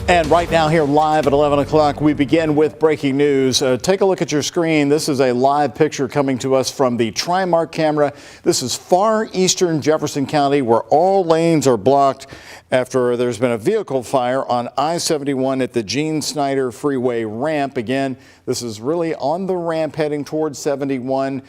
And right now here live at 11 o'clock, we begin with breaking news. Take a look at your screen. This is a live picture coming to us from the Trimark camera. This is far eastern Jefferson County, where all lanes are blocked after there's been a vehicle fire on I-71 at the Gene Snyder Freeway ramp. Again, this is really on the ramp heading towards 71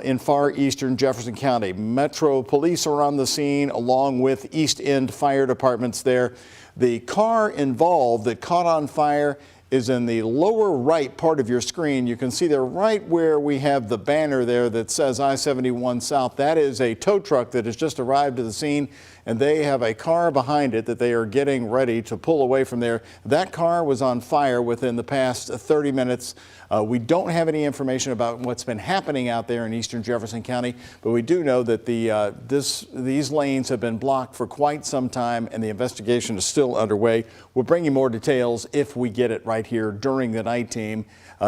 in far eastern Jefferson County. Metro Police are on the scene along with East End Fire Departments there. The car involved that caught on fire is in the lower right part of your screen. You can see there right where we have the banner there that says I-71 South. That is a tow truck that has just arrived to the scene, and they have a car behind it that they are getting ready to pull away from there. That car was on fire within the past 30 minutes. We don't have any information about what's been happening out there in eastern Jefferson County, but we do know that these lanes have been blocked for quite some time, and the investigation is still underway. We'll bring you more details if we get it right here during the night team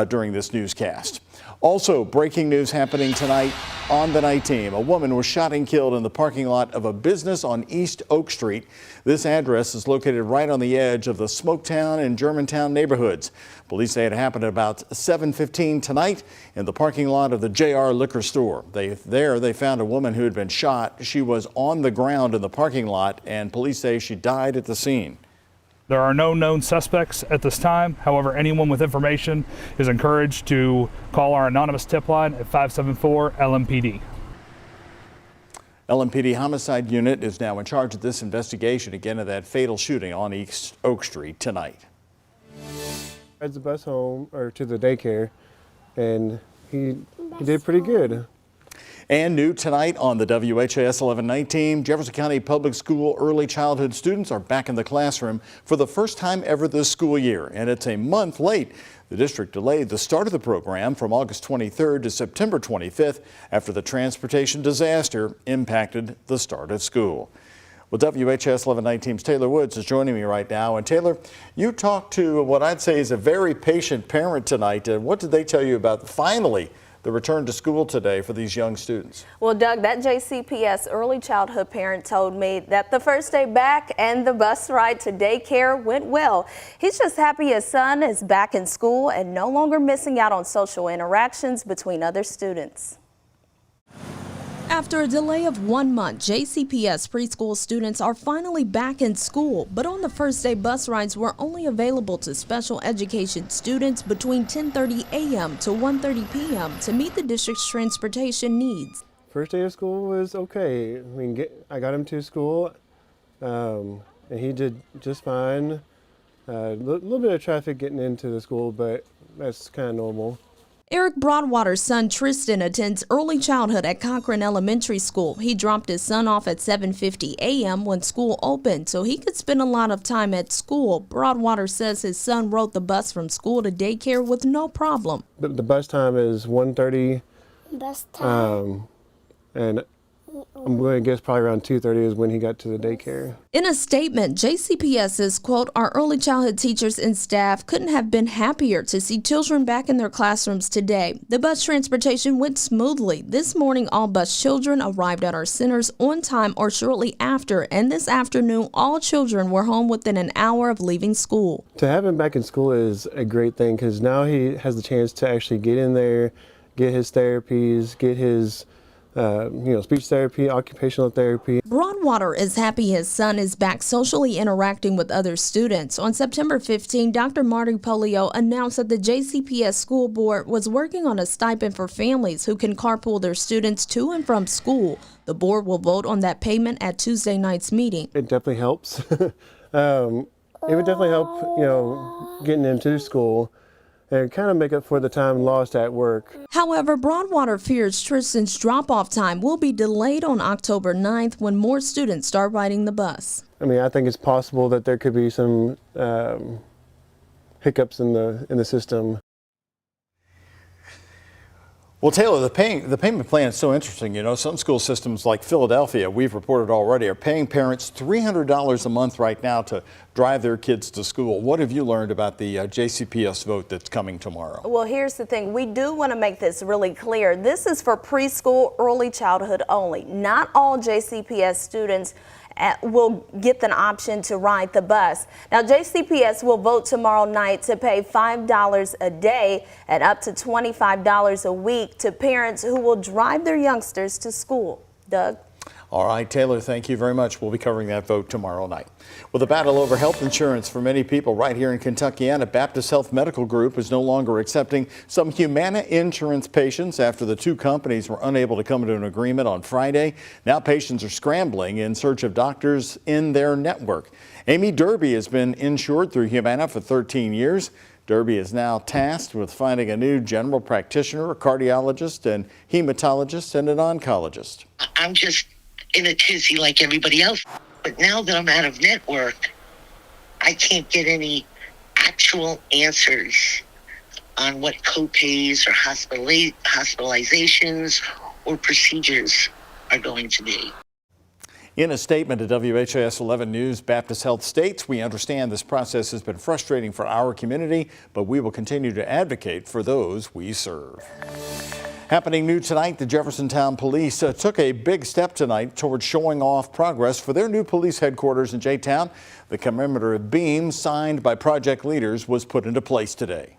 during this newscast. Also, breaking news happening tonight on the night team. A woman was shot and killed in the parking lot of a business on East Oak Street. This address is located right on the edge of the Smoketown and Germantown neighborhoods. Police say it happened at about 7:15 tonight in the parking lot of the JR Liquor Store. They found a woman who had been shot. She was on the ground in the parking lot, and police say she died at the scene. There are no known suspects at this time. However, anyone with information is encouraged to call our anonymous tip line at 574-LMPD. LMPD Homicide Unit is now in charge of this investigation, again, of that fatal shooting on East Oak Street tonight. Rides the bus home or to the daycare, and he did pretty good. And new tonight on the WHAS11 night team, Jefferson County Public School early childhood students are back in the classroom for the first time ever this school year, and it's a month late. The district delayed the start of the program from August 23rd to September 25th after the transportation disaster impacted the start of school. Well, WHAS11 night team's Taylor Woods is joining me right now. And Taylor, you talked to what I'd say is a very patient parent tonight. What did they tell you about finally the return to school today for these young students? Well, Doug, that JCPS early childhood parent told me that the first day back and the bus ride to daycare went well. He's just happy his son is back in school and no longer missing out on social interactions between other students. After a delay of 1 month, JCPS preschool students are finally back in school, but on the first day bus rides were only available to special education students between 10:30 a.m. to 1:30 p.m. to meet the district's transportation needs. First day of school was okay. I got him to school, and he did just fine. A little bit of traffic getting into the school, but that's kind of normal. Eric Broadwater's son Tristan attends early childhood at Cochran Elementary School. He dropped his son off at 7:50 a.m. when school opened so he could spend a lot of time at school. Broadwater says his son rode the bus from school to daycare with no problem. The bus time is 1:30. Bus time. And I'm going to guess probably around 2:30 is when he got to the daycare. In a statement, JCPS says, quote, "Our early childhood teachers and staff couldn't have been happier to see children back in their classrooms today. The bus transportation went smoothly. This morning, all bus children arrived at our centers on time or shortly after, and this afternoon, all children were home within an hour of leaving school." To have him back in school is a great thing because now he has the chance to actually get in there, get his therapies, get his speech therapy, occupational therapy. Broadwater is happy his son is back socially interacting with other students. On September 15, Dr. Marty Polio announced that the JCPS school board was working on a stipend for families who can carpool their students to and from school. The board will vote on that payment at Tuesday night's meeting. It definitely helps. It would definitely help, getting into school and kind of make up for the time lost at work. However, Broadwater fears Tristan's drop-off time will be delayed on October 9th when more students start riding the bus. I think it's possible that there could be some hiccups in the system. Well, Taylor, the payment plan is so interesting. Some school systems like Philadelphia, we've reported already, are paying parents $300 a month right now to drive their kids to school. What have you learned about the JCPS vote that's coming tomorrow? Well, here's the thing. We do want to make this really clear. This is for preschool early childhood only. Not all JCPS students will get an option to ride the bus. Now, JCPS will vote tomorrow night to pay $5 a day and up to $25 a week to parents who will drive their youngsters to school. Doug? All right, Taylor, thank you very much. We'll be covering that vote tomorrow night. Well, the battle over health insurance for many people right here in Kentuckiana, Baptist Health Medical Group is no longer accepting some Humana insurance patients after the two companies were unable to come to an agreement on Friday. Now patients are scrambling in search of doctors in their network. Amy Derby has been insured through Humana for 13 years. Derby is now tasked with finding a new general practitioner, a cardiologist, and hematologist, and an oncologist. I'm just in a tizzy like everybody else. But now that I'm out of network, I can't get any actual answers on what copays or hospitalizations or procedures are going to be. In a statement to WHAS11 News, Baptist Health states, "We understand this process has been frustrating for our community, but we will continue to advocate for those we serve." Happening new tonight, the Jeffersontown Police took a big step tonight towards showing off progress for their new police headquarters in J-Town. The commemorative beam signed by project leaders was put into place today.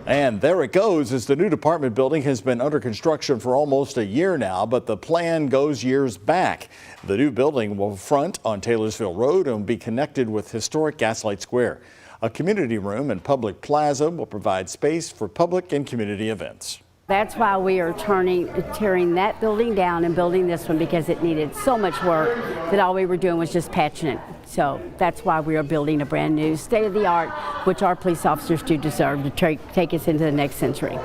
And there it goes, as the new department building has been under construction for almost a year now, but the plan goes years back. The new building will front on Taylorsville Road and will be connected with historic Gaslight Square. A community room and public plaza will provide space for public and community events. That's why we are tearing that building down and building this one, because it needed so much work that all we were doing was just patching it. So that's why we are building a brand new state-of-the-art, which our police officers do deserve to take us into the next century.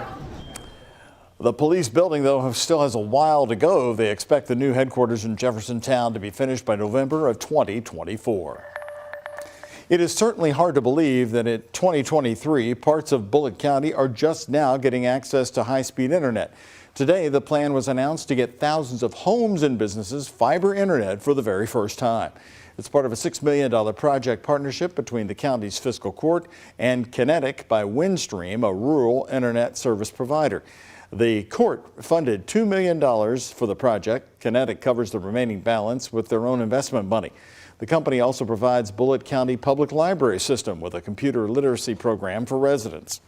The police building, though, still has a while to go. They expect the new headquarters in Jeffersontown to be finished by November of 2024. It is certainly hard to believe that in 2023, parts of Bullitt County are just now getting access to high-speed internet. Today, the plan was announced to get thousands of homes and businesses fiber internet for the very first time. It's part of a $6 million project partnership between the county's fiscal court and Kinetic by Windstream, a rural internet service provider. The court funded $2 million for the project. Kinetic covers the remaining balance with their own investment money. The company also provides Bullitt County Public Library System with a computer literacy program for residents.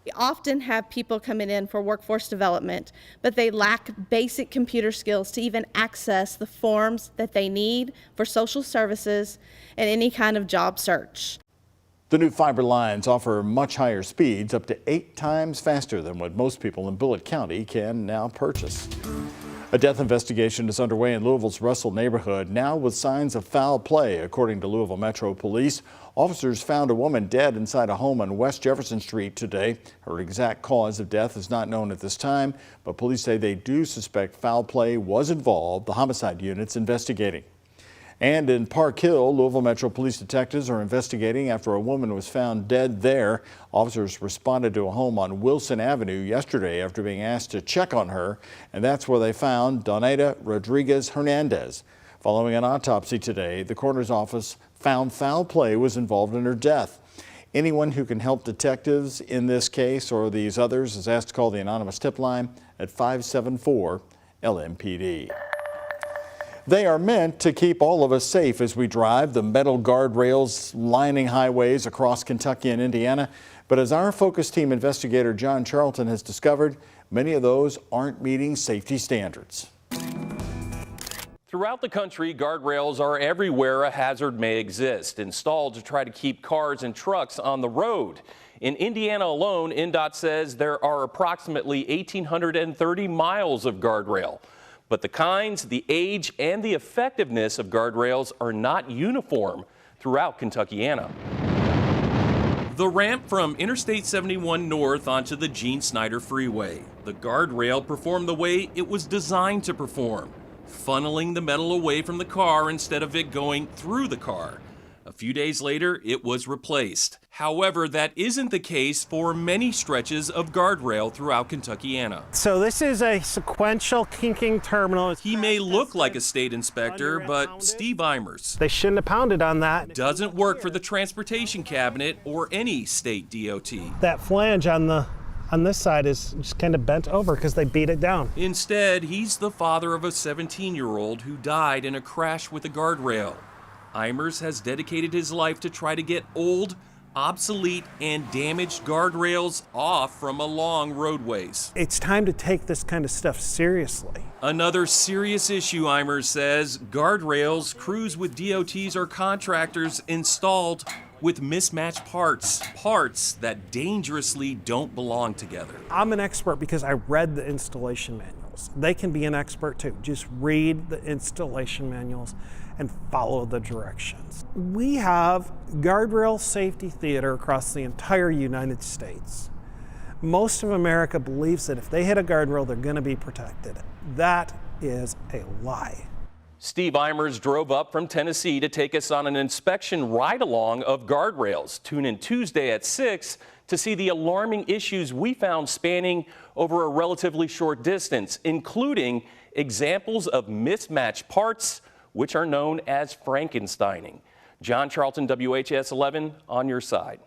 We often have people coming in for workforce development, but they lack basic computer skills to even access the forms that they need for social services and any kind of job search. The new fiber lines offer much higher speeds, up to 8 times faster than what most people in Bullitt County can now purchase. A death investigation is underway in Louisville's Russell neighborhood, now with signs of foul play. According to Louisville Metro Police, officers found a woman dead inside a home on West Jefferson Street today. Her exact cause of death is not known at this time, but police say they do suspect foul play was involved. The homicide unit's investigating. And in Park Hill, Louisville Metro Police detectives are investigating after a woman was found dead there. Officers responded to a home on Wilson Avenue yesterday after being asked to check on her, and that's where they found Donaida Rodriguez Hernandez. Following an autopsy today, the coroner's office found foul play was involved in her death. Anyone who can help detectives in this case or these others is asked to call the anonymous tip line at 574-LMPD. They are meant to keep all of us safe as we drive, the metal guardrails lining highways across Kentucky and Indiana. But as our focus team investigator John Charlton has discovered, many of those aren't meeting safety standards. Throughout the country, guardrails are everywhere a hazard may exist, installed to try to keep cars and trucks on the road. In Indiana alone, INDOT says there are approximately 1,830 miles of guardrail. But the kinds, the age, and the effectiveness of guardrails are not uniform throughout Kentuckiana. The ramp from Interstate 71 north onto the Gene Snyder Freeway. The guardrail performed the way it was designed to perform, funneling the metal away from the car instead of it going through the car. A few days later, it was replaced. However, that isn't the case for many stretches of guardrail throughout Kentuckiana. So this is a sequential kinking terminal. He may look like a state inspector, but Steve Eimers, They shouldn't have pounded on that. doesn't work for the Transportation Cabinet or any state DOT. That flange on the on this side is just kind of bent over because they beat it down. Instead, he's the father of a 17-year-old who died in a crash with a guardrail. Eimers has dedicated his life to try to get old, obsolete, and damaged guardrails off from along roadways. It's time to take this kind of stuff seriously. Another serious issue, Eimers says, guardrails crews with DOTs or contractors installed with mismatched parts that dangerously don't belong together. I'm an expert because I read the installation manuals. They can be an expert too. Just read the installation manuals and follow the directions. We have guardrail safety theater across the entire United States. Most of America believes that if they hit a guardrail, they're going to be protected. That is a lie. Steve Eimers drove up from Tennessee to take us on an inspection ride-along of guardrails. Tune in Tuesday at 6 to see the alarming issues we found spanning over a relatively short distance, including examples of mismatched parts, which are known as Frankensteining. John Charlton, WHAS11, on your side.